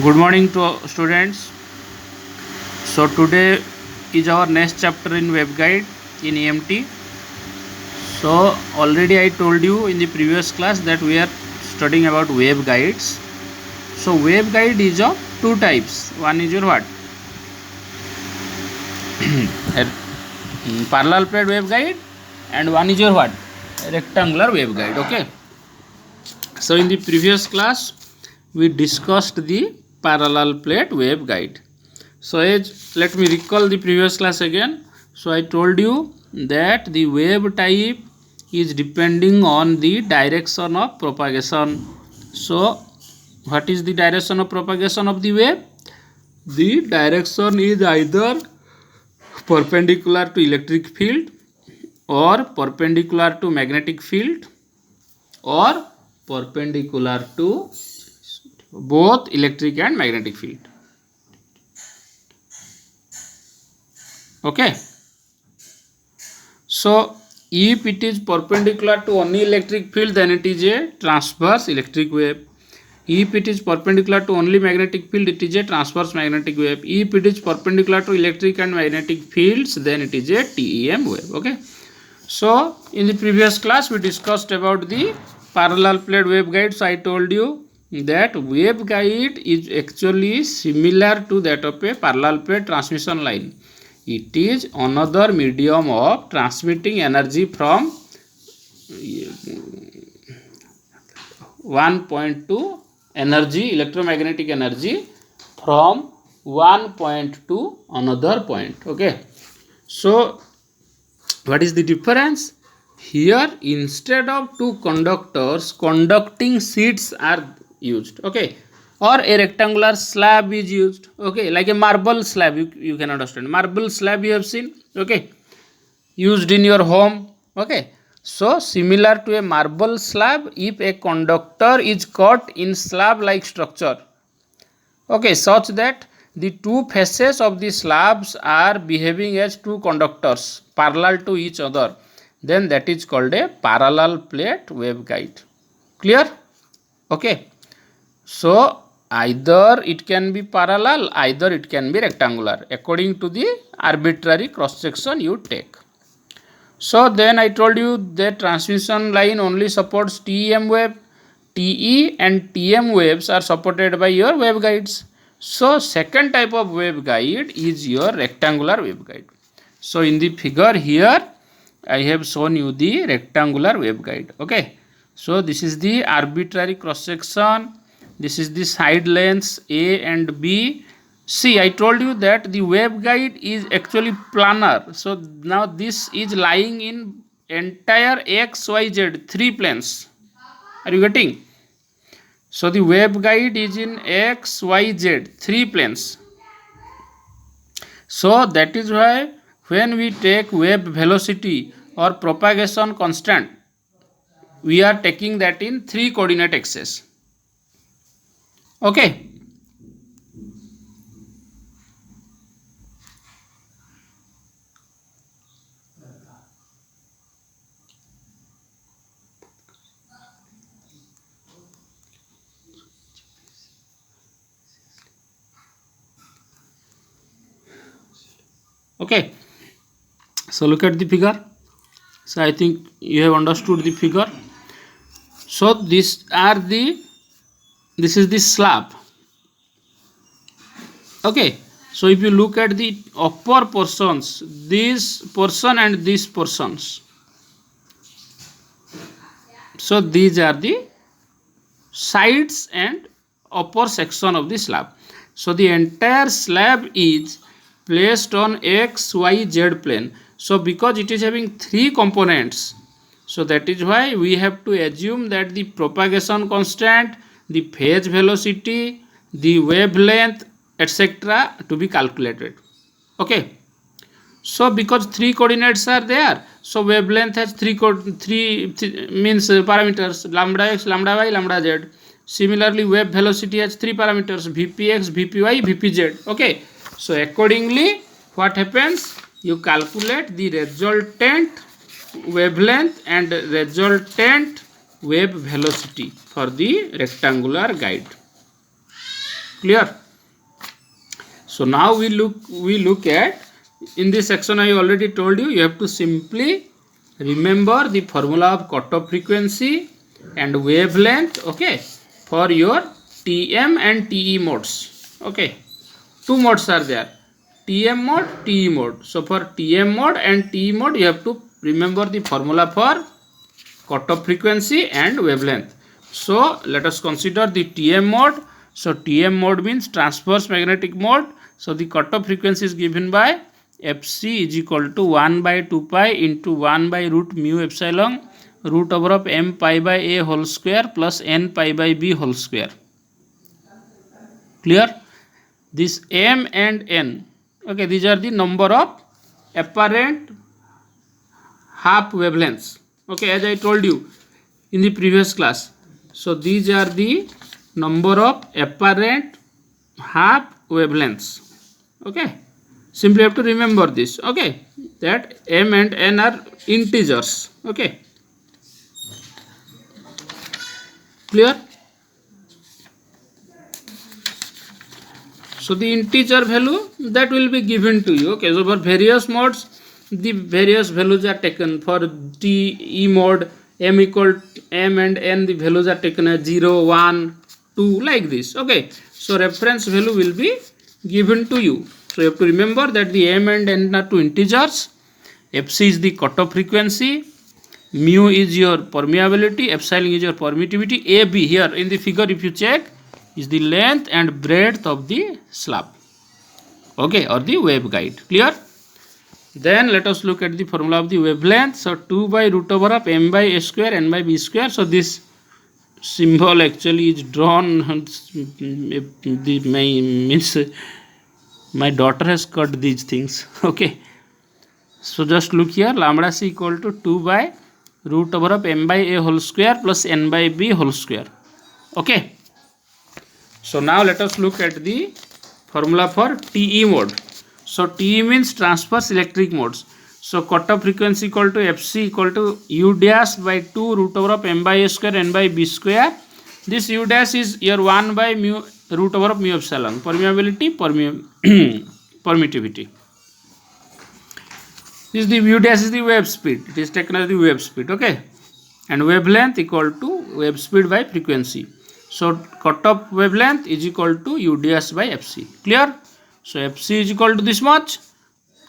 Good morning to students. So today is our next chapter in waveguide in EMT. So already I told you in the previous class that we are studying about waveguides. So waveguide is of two types. One is your what? Parallel plate waveguide, and one is your what? Rectangular waveguide. Okay. So in the previous class we discussed the parallel plate waveguide. So let me recall the previous class again. So I told you that the wave type is depending on the direction of propagation. So what is the direction of propagation of the wave? The direction is either perpendicular to electric field or perpendicular to magnetic field or perpendicular to both electric and magnetic field. Okay. So if it is perpendicular to only electric field, then it is a transverse electric wave. If it is perpendicular to only magnetic field, it is a transverse magnetic wave. If it is perpendicular to electric and magnetic fields, then it is a TEM wave. Okay. So in the previous class we discussed about the parallel plate waveguide. So I told you that waveguide is actually similar to that of a parallel plate transmission line. It is another medium of transmitting energy from one point to energy, electromagnetic energy from one point to another point. Okay. So what is the difference? Here instead of two conductors, conducting sheets are used. Okay. Or a rectangular slab is used. Okay. Like a marble slab, you can understand. Marble slab you have seen. Okay. Used in your home. Okay. So similar to a marble slab, if a conductor is cut in slab like structure, okay, such that the two faces of the slabs are behaving as two conductors parallel to each other, then that is called a parallel plate waveguide. Clear? Okay. So either it can be parallel, either it can be rectangular according to the arbitrary cross section you take. So then I told you that transmission line only supports TEM wave. TE and TM waves are supported by your waveguides. So second type of waveguide is your rectangular waveguide. So in the figure here I have shown you the rectangular waveguide. Okay. So this is the arbitrary cross section. This is the side lengths A and B. See, I told you that the waveguide is actually planar. So now this is lying in entire X, Y, Z, three planes. Are you getting? So the waveguide is in X, Y, Z, three planes. So that is why when we take wave velocity or propagation constant, we are taking that in three coordinate axes. Okay. Okay. So look at the figure. So I think you have understood the figure. So this is the slab. Okay. So if you look at the upper portions, this portion and these portions, so these are the sides and upper section of the slab. So the entire slab is placed on X, Y, Z plane. So because it is having three components, so that is why we have to assume that the propagation constant, the phase velocity, the wavelength, etc. to be calculated. Okay. So because three coordinates are there, so wavelength has three means parameters, lambda x, lambda y, lambda z. Similarly, wave velocity has three parameters, vpx, vpy, vpz. Okay. So accordingly, what happens? You calculate the resultant wavelength and resultant wave velocity for the rectangular guide. Clear? So now we look at, in this section I already told you, you have to simply remember the formula of cutoff frequency and wavelength, okay, for your TM and TE modes. Okay, two modes are there, TM mode, TE mode. So for TM mode and TE mode you have to remember the formula for cutoff frequency and wavelength. So let us consider the TM mode. So TM mode means transverse magnetic mode. So the cutoff frequency is given by Fc is equal to 1 by 2 pi into 1 by root mu epsilon root over of m pi by a whole square plus n pi by b whole square. Clear? This m and n, okay, these are the number of apparent half wavelengths, okay, as I told you in the previous class. So these are the number of apparent half wavelengths, okay. Simply have to remember this, okay, that m and n are integers, okay. Clear? So the integer value that will be given to you, okay. So for various modes the various values are taken. For TE mode, m equal m and n, the values are taken as 0, 1, 2, like this, okay. So reference value will be given to you. So you have to remember that the m and n are two integers. Fc is the cutoff frequency, mu is your permeability, epsilon is your permittivity, AB here in the figure if you check is the length and breadth of the slab, okay, or the waveguide. Clear? Then let us look at the formula of the wavelength. So 2 by root over of m by a square n by b square. So this symbol actually is drawn, my daughter has cut these things, okay. So just look here, lambda c equal to 2 by root over of m by a whole square plus n by b whole square, okay. So now let us look at the formula for TE mode. So TE means transverse electric modes. So cutoff frequency equal to Fc equal to u dash by 2 root over of m by a square n by b square. This u dash is your 1 by mu root over of mu epsilon, permeability, permittivity. This is the u dash is the wave speed. It is taken as the wave speed, okay. And wavelength equal to wave speed by frequency. So cutoff wavelength is equal to u dash by Fc. Clear? So Fc is equal to this much,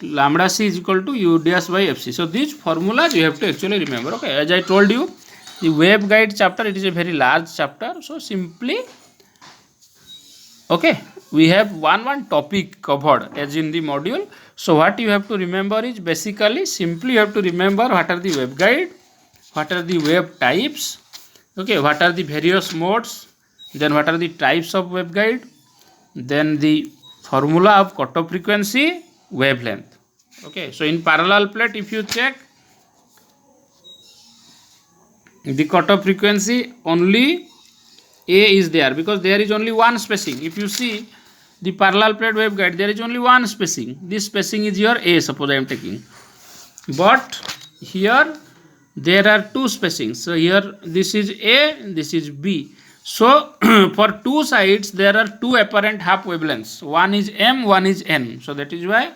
lambda c is equal to u dash by Fc. So these formulas you have to actually remember, okay. As I told you, the waveguide chapter, it is a very large chapter. So simply, okay, we have one topic covered as in the module. So what you have to remember is basically simply you have to remember what are the waveguide, what are the wave types, okay, what are the various modes, then what are the types of waveguide, then the formula of cutoff frequency, wavelength, okay. So in parallel plate if you check, the cutoff frequency only A is there because there is only one spacing. If you see the parallel plate waveguide, there is only one spacing. This spacing is your A, suppose I am taking. But here there are two spacings. So here this is A, this is B. So for two sides there are two apparent half wavelengths. One is M, one is N. So that is why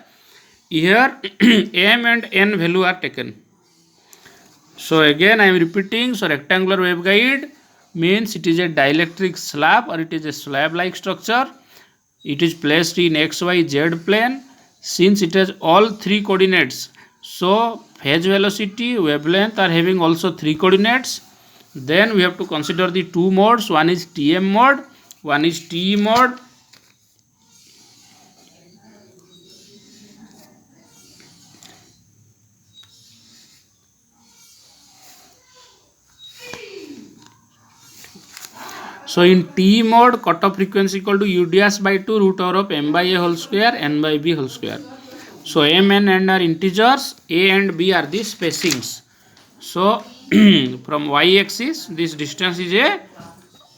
here M and N value are taken. So again I am repeating. So rectangular waveguide means it is a dielectric slab or it is a slab like structure. It is placed in x, y, z plane. Since it has all three coordinates, so phase velocity, wavelength are having also three coordinates. Then we have to consider the two modes. One is TM mode, one is TE mode. So in TE mode, cutoff frequency equal to u dash by 2 root over of m by a whole square n by b whole square. So m and n are integers, a and b are the spacings. So from y-axis this distance is a,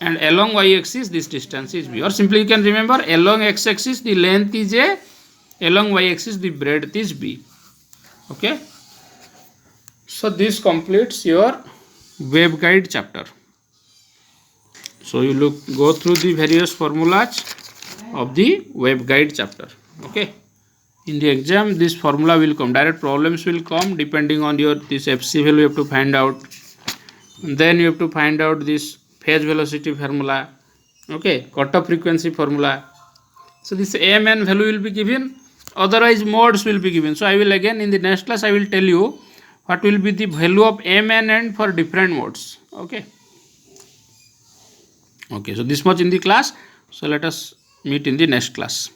and along y-axis this distance is b. Or simply you can remember, along x-axis the length is a, along y-axis the breadth is b. Okay. So this completes your waveguide chapter. So you go through the various formulas of the waveguide chapter. Okay, in the exam this formula will come, direct problems will come depending on your this FC value you have to find out, and then you have to find out this phase velocity formula. Okay, cutoff frequency formula. So this AMN value will be given, otherwise modes will be given. So I will again in the next class I will tell you what will be the value of AMN and for different modes. Okay, so this much in the class. So let us meet in the next class.